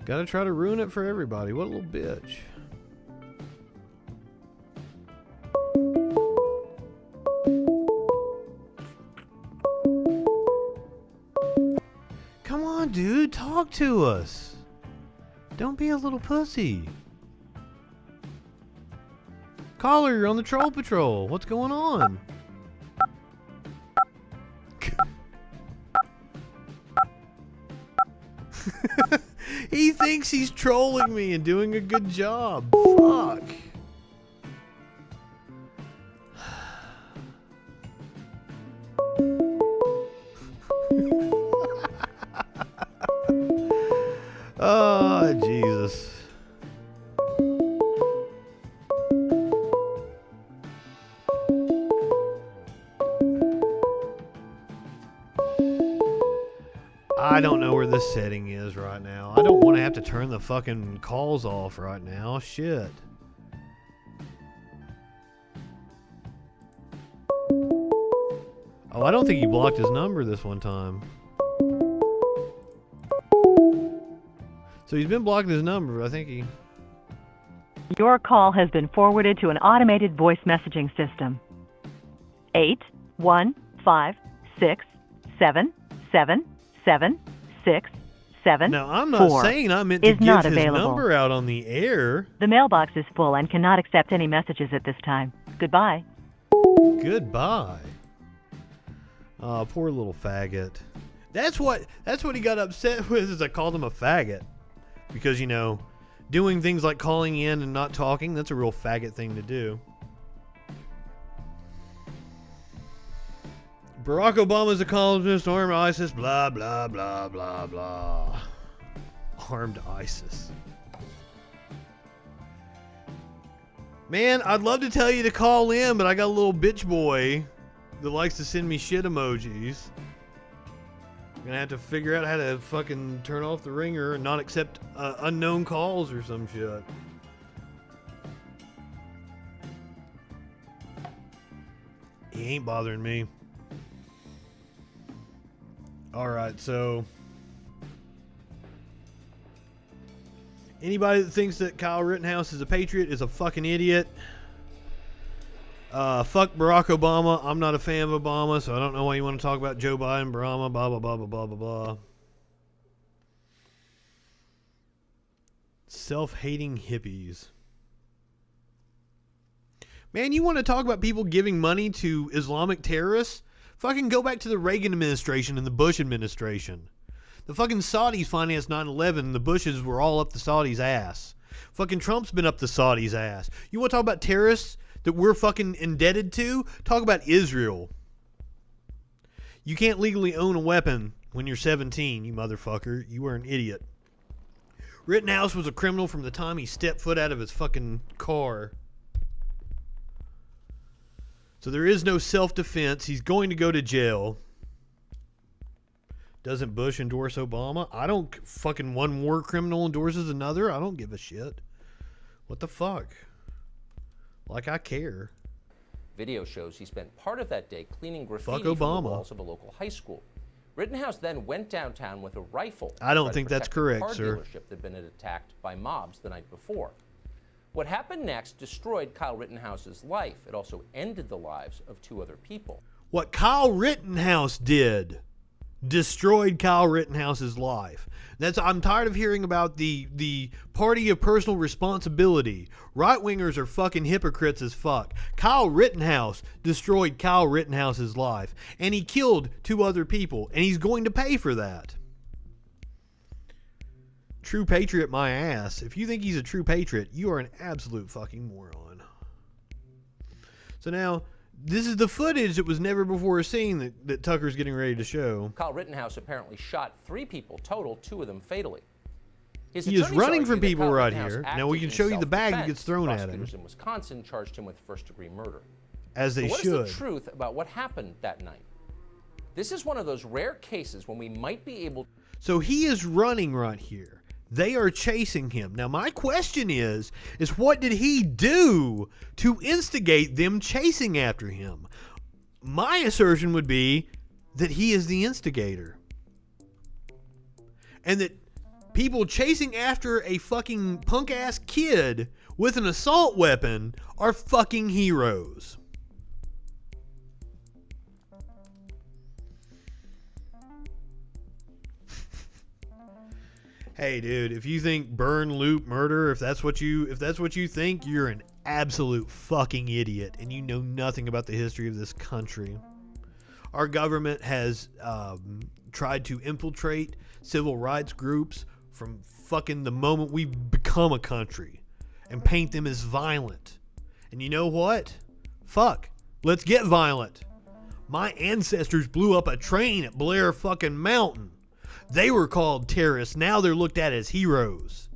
Gotta try to ruin it for everybody. What a little bitch. Come on, dude. Talk to us. Don't be a little pussy. Caller, you're on the Troll Patrol. What's going on? He thinks he's trolling me and doing a good job. Fuck. Oh, Jesus. I don't know where this setting is right now. I don't want to have to turn the fucking calls off right now. Shit. Oh, I don't think he blocked his number this one time. So he's been blocking his number. I think he... Your call has been forwarded to an automated voice messaging system. 815677767. Now, I'm not saying I meant to give his number out on the air. The mailbox is full and cannot accept any messages at this time. Goodbye. Goodbye. Oh, poor little faggot. That's what he got upset with, is I called him a faggot. Because, you know, doing things like calling in and not talking. That's a real faggot thing to do. Barack Obama's accomplishments armed ISIS, blah, blah, blah, blah, blah. Armed ISIS. Man, I'd love to tell you to call in, but I got a little bitch boy that likes to send me shit emojis. I'm gonna have to figure out how to fucking turn off the ringer and not accept unknown calls or some shit. He ain't bothering me. Alright, so anybody that thinks that Kyle Rittenhouse is a patriot is a fucking idiot. Fuck Barack Obama. I'm not a fan of Obama, so I don't know why you want to talk about Joe Biden, Blah, blah, blah, blah, blah, blah, blah. Self-hating hippies. Man, you want to talk about people giving money to Islamic terrorists? Fucking go back to the Reagan administration and the Bush administration. The fucking Saudis financed 9/11 and the Bushes were all up the Saudis' ass. Fucking Trump's been up the Saudis' ass. You want to talk about terrorists that we're fucking indebted to? Talk about Israel. You can't legally own a weapon when you're 17, you motherfucker. You are an idiot. Rittenhouse was a criminal from the time he stepped foot out of his fucking car. So there is no self-defense. He's going to go to jail. Doesn't Bush endorse Obama? I don't fucking one war criminal endorses another. I don't give a shit. What the fuck? Like I care. Video shows he spent part of that day cleaning graffiti Fuck from Obama. the walls of a local high school. Rittenhouse then went downtown with a rifle. I don't to try to think that's protect correct, the car sir. dealership that had been attacked by mobs the night before. What happened next destroyed Kyle Rittenhouse's life. It also ended the lives of 2 other people. What Kyle Rittenhouse did destroyed Kyle Rittenhouse's life. I'm tired of hearing about the party of personal responsibility. Right-wingers are fucking hypocrites as fuck. Kyle Rittenhouse destroyed Kyle Rittenhouse's life. And he killed 2 other people. And he's going to pay for that. True patriot my ass. If you think he's a true patriot, you are an absolute fucking moron. So now, this is the footage that was never before seen that Tucker's getting ready to show. Kyle Rittenhouse apparently shot 3 people total, 2 of them fatally. His He is attorneys running argue from that people Kyle right Rittenhouse here. Now acted we can in show you the bag that self-defense. gets thrown at him. Prosecutors in Wisconsin charged him with first-degree murder. As they What should. is the truth about what happened that night? This is one of those rare cases when we might be able. So he is running right here. They are chasing him. Now my question is what did he do to instigate them chasing after him? My assertion would be that he is the instigator. And that people chasing after a fucking punk-ass kid with an assault weapon are fucking heroes. Hey dude, if you think burn, loot, murder, if that's what you think, you're an absolute fucking idiot and you know nothing about the history of this country. Our government has tried to infiltrate civil rights groups from fucking the moment we become a country and paint them as violent. And you know what? Fuck. Let's get violent. My ancestors blew up a train at Blair fucking Mountain. They were called terrorists. Now they're looked at as heroes.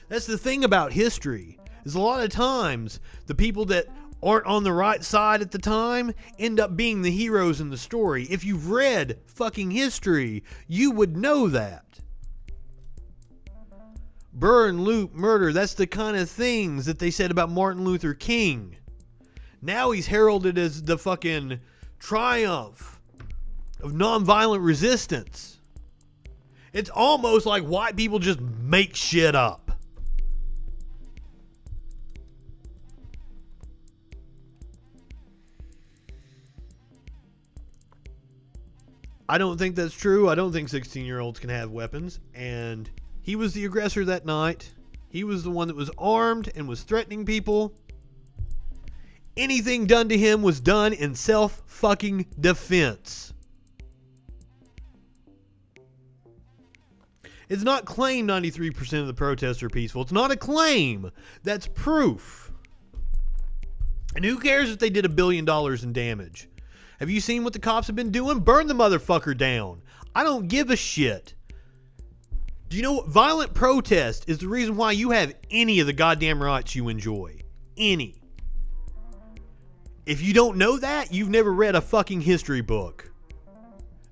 That's the thing about history. Is a lot of times the people that aren't on the right side at the time end up being the heroes in the story. If you've read fucking history, you would know that. Burn, loot, murder, that's the kind of things that they said about Martin Luther King. Now he's heralded as the fucking triumph of nonviolent resistance. It's almost like white people just make shit up. I don't think that's true. I don't think 16-year-olds can have weapons. And he was the aggressor that night. He was the one that was armed and was threatening people. Anything done to him was done in self-fucking-defense. It's not claim 93% of the protests are peaceful. It's not a claim. That's proof. And who cares if they did $1 billion in damage? Have you seen what the cops have been doing? Burn the motherfucker down. I don't give a shit. Do you know what? Violent protest is the reason why you have any of the goddamn rights you enjoy. Any. If you don't know that, you've never read a fucking history book.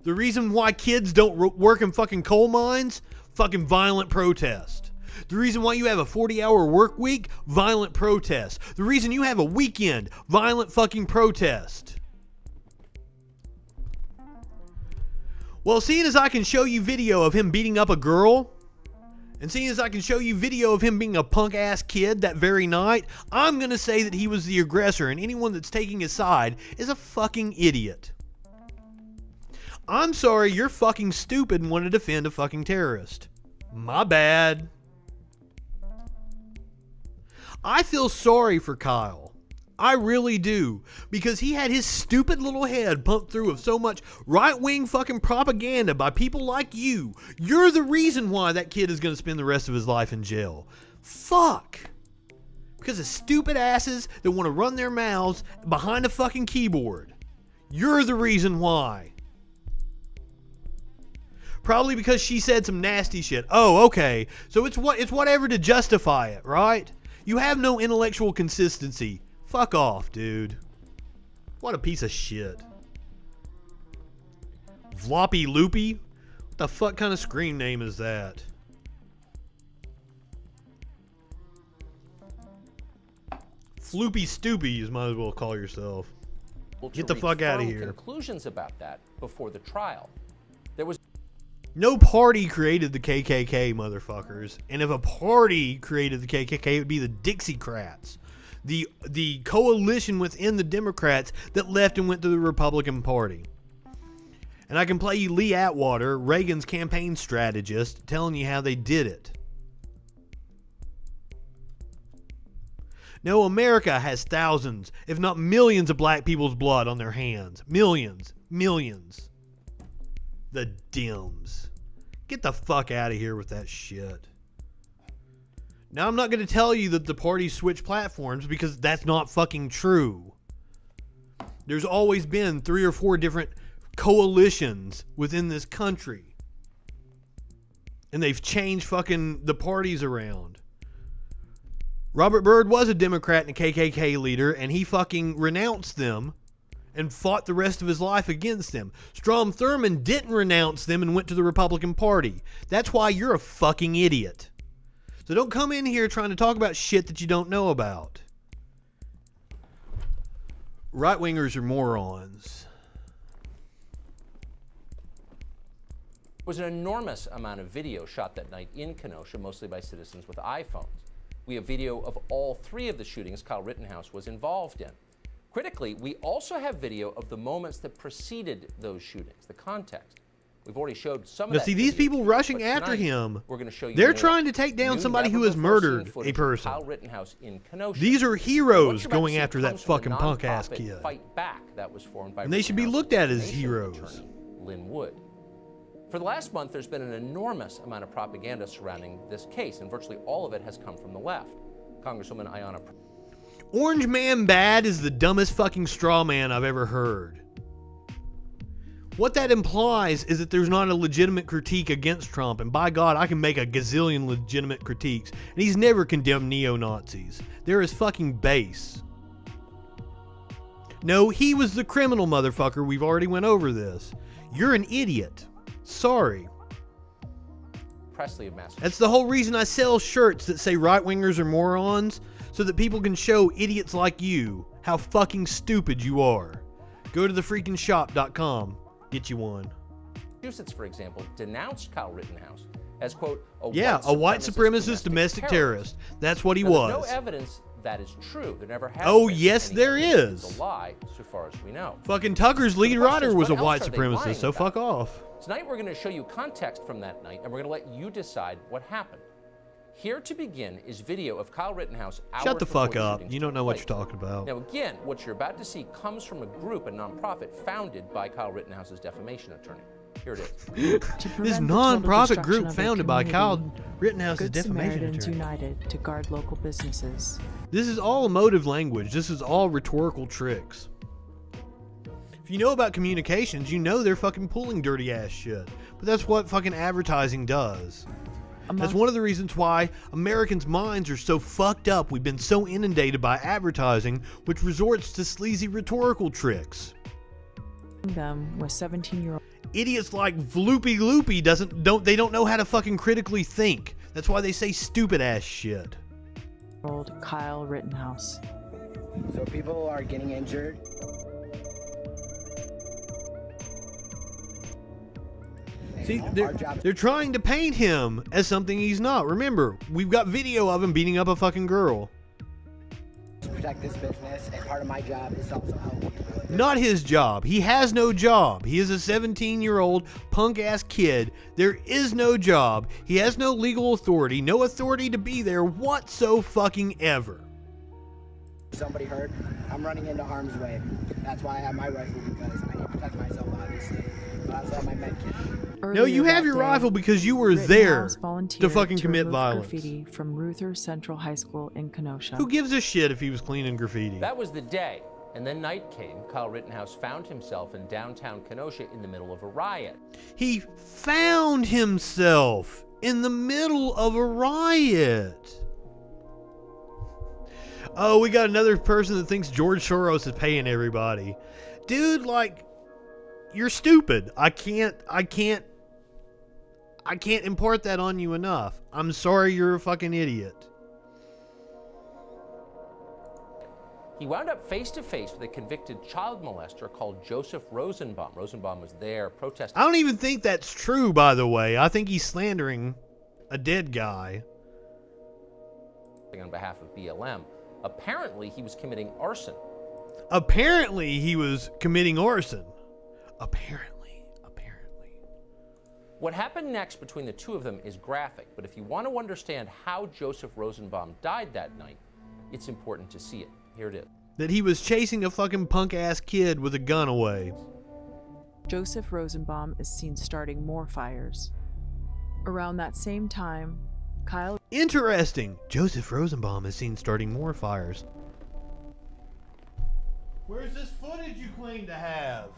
The reason why kids don't work in fucking coal mines? Fucking violent protest. The reason why you have a 40-hour work week? Violent protest. The reason you have a weekend? Violent fucking protest. Well, seeing as I can show you video of him beating up a girl, and seeing as I can show you video of him being a punk-ass kid that very night, I'm going to say that he was the aggressor, and anyone that's taking his side is a fucking idiot. I'm sorry, you're fucking stupid and want to defend a fucking terrorist. My bad. I feel sorry for Kyle. I really do. Because he had his stupid little head pumped through of so much right-wing fucking propaganda by people like you. You're the reason why that kid is going to spend the rest of his life in jail. Fuck. Because of stupid asses that want to run their mouths behind a fucking keyboard. You're the reason why. Probably because she said some nasty shit. Oh, okay. So it's whatever to justify it, right? You have no intellectual consistency. Fuck off, dude. What a piece of shit. Floppy Loopy? What the fuck kind of screen name is that? Floopy Stoopy, you might as well call yourself. Get the fuck out of here. Conclusions about that before the trial. There was no party created the KKK, motherfuckers. And if a party created the KKK, it would be the Dixiecrats. The coalition within the Democrats that left and went to the Republican Party. And I can play you Lee Atwater, Reagan's campaign strategist, telling you how they did it. No, America has thousands, if not millions of black people's blood on their hands. Millions. Millions. The Dems. Get the fuck out of here with that shit. Now, I'm not going to tell you that the parties switch platforms because that's not fucking true. There's always been 3 or 4 different coalitions within this country. And they've changed fucking the parties around. Robert Byrd was a Democrat and a KKK leader, and he fucking renounced them and fought the rest of his life against them. Strom Thurmond didn't renounce them and went to the Republican Party. That's why you're a fucking idiot. So don't come in here trying to talk about shit that you don't know about. Right-wingers are morons. There was an enormous amount of video shot that night in Kenosha, mostly by citizens with iPhones. We have video of all 3 of the shootings Kyle Rittenhouse was involved in. Critically, we also have video of the moments that preceded those shootings, the context. We've already showed some of that. Now, see, these people rushing after him, they're trying to take down somebody who has murdered a person. Kyle Rittenhouse in Kenosha. These are heroes going after that fucking punk-ass kid. Fight Back that was formed by and they should be looked at as heroes. Attorney, Lynn Wood. For the last month, there's been an enormous amount of propaganda surrounding this case, and virtually all of it has come from the left. Congresswoman Ayanna. Orange Man Bad is the dumbest fucking straw man I've ever heard. What that implies is that there's not a legitimate critique against Trump, and by God, I can make a gazillion legitimate critiques, and he's never condemned neo-Nazis. They're his fucking base. No, he was the criminal, motherfucker. We've already went over this. You're an idiot. Sorry. Presley of Massachusetts. That's the whole reason I sell shirts that say right-wingers are morons, so that people can show idiots like you how fucking stupid you are. Go to thefreakinshop.com. Get you one. Massachusetts, for example, denounced Kyle Rittenhouse as, quote, a white supremacist domestic terrorist. That's what he was. There's no evidence that is true. There never has Oh, been yes, any there evidence is. It's a lie, so far as we know. Fucking Tucker's lead writer was a what white else are they lying supremacist, so about? fuck off. Tonight we're going to show you context from that night, and we're going to let you decide what happened. Here to begin is video of Kyle Rittenhouse. Shut the fuck up. You don't know what you're talking about. Now again, what you're about to see comes from a group, a nonprofit founded by Kyle Rittenhouse's defamation attorney. Here it is. This non-profit group founded by Kyle Rittenhouse's Good defamation Samaritans attorney. United to guard local businesses. This is all emotive language. This is all rhetorical tricks. If you know about communications, you know they're fucking pulling dirty ass shit. But that's what fucking advertising does. That's one of the reasons why Americans' minds are so fucked up. We've been so inundated by advertising, which resorts to sleazy rhetorical tricks. Them was 17-year-old Idiots like Vloopy Loopy don't know how to fucking critically think. That's why they say stupid ass shit. Kyle Rittenhouse. So people are getting injured. See, they're trying to paint him as something he's not. Remember, we've got video of him beating up a fucking girl. To protect this business, and part of my job is to also help you. Not his job. He has no job. He is a 17-year-old punk-ass kid. There is no job. He has no legal authority, no authority to be there whatso-fucking-ever. Somebody hurt, I'm running into harm's way. That's why I have my rifle, because I need to protect myself, obviously. But I also have my med kit. No, you have your rifle because you were there to fucking commit violence. Graffiti from Ruther Central High School in Kenosha. Who gives a shit if he was cleaning graffiti? That was the day, and then night came. Kyle Rittenhouse found himself in downtown Kenosha in the middle of a riot. He found himself in the middle of a riot. Oh, we got another person that thinks George Soros is paying everybody. Dude, like, you're stupid. I can't impart that on you enough. I'm sorry, you're a fucking idiot. He wound up face to face with a convicted child molester called Joseph Rosenbaum. Rosenbaum was there protesting. I don't even think that's true, by the way. I think he's slandering a dead guy. On behalf of BLM. Apparently, he was committing arson. Apparently, he was committing arson. Apparently. What happened next between the two of them is graphic, but if you want to understand how Joseph Rosenbaum died that night, it's important to see it. Here it is. That he was chasing a fucking punk-ass kid with a gun away. Joseph Rosenbaum is seen starting more fires. Around that same time, Kyle... Interesting. Joseph Rosenbaum is seen starting more fires. Where's this footage you claim to have?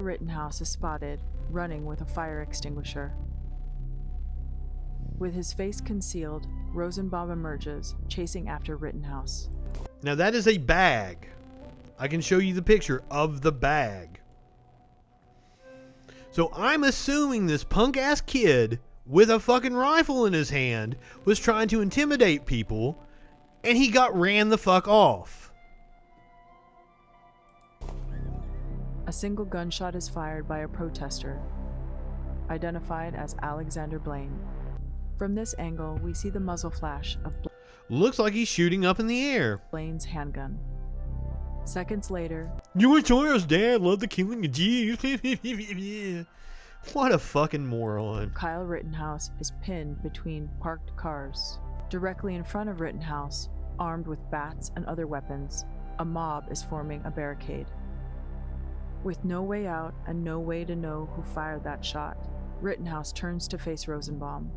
Rittenhouse is spotted running with a fire extinguisher. With his face concealed, Rosenbaum emerges, chasing after Rittenhouse. Now that is a bag. I can show you the picture of the bag. So I'm assuming this punk-ass kid with a fucking rifle in his hand was trying to intimidate people, and he got ran the fuck off. A single gunshot is fired by a protester, identified as Alexander Blaine. From this angle, we see the muzzle flash of Looks like he's shooting up in the air. Blaine's handgun. Seconds later, You and Soros' dad love the killing of Jews. What a fucking moron. Kyle Rittenhouse is pinned between parked cars. Directly in front of Rittenhouse, armed with bats and other weapons, a mob is forming a barricade. With no way out and no way to know who fired that shot, Rittenhouse turns to face Rosenbaum.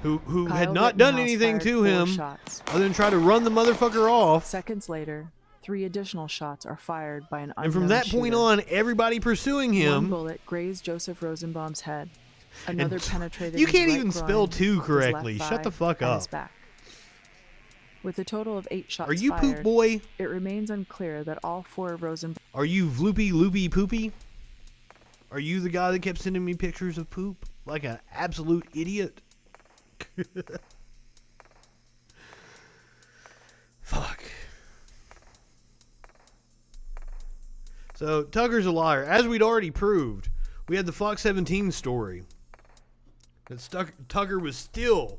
Who had not done anything to him other than try to run the motherfucker off. Seconds later, 3 additional shots are fired by an unknown And from that shooter. point on, everybody pursuing him. One bullet grazed Joseph Rosenbaum's head. Another penetrated You his can't right even groin, spell two his correctly. left Shut the thigh, fuck and up. his back. With a total of 8 shots Are you fired, poop boy? It remains unclear that all 4 of Rosenbaum... Are you Vloopy Loopy Poopy? Are you the guy that kept sending me pictures of poop? Like an absolute idiot? Fuck. So, Tucker's a liar. As we'd already proved, we had the Fox 17 story. That Tucker was still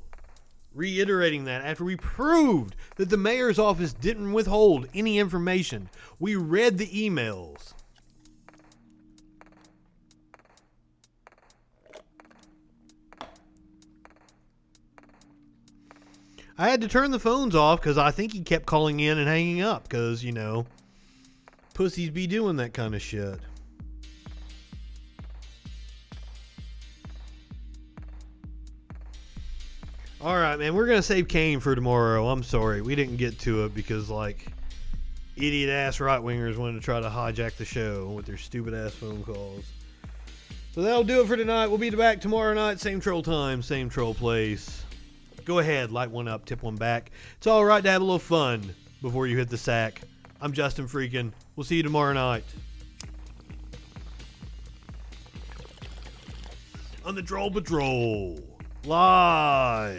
reiterating that after we proved that the mayor's office didn't withhold any information. We read the emails. I had to turn the phones off because I think he kept calling in and hanging up because, you know, Pussies be doing that kind of shit. Alright, man, we're going to save Kane for tomorrow. I'm sorry. We didn't get to it because, like, idiot-ass right-wingers wanted to try to hijack the show with their stupid-ass phone calls. So that'll do it for tonight. We'll be back tomorrow night. Same troll time, same troll place. Go ahead, light one up, tip one back. It's alright to have a little fun before you hit the sack. I'm Justin Freakin. We'll see you tomorrow night on the Troll Patrol. Live.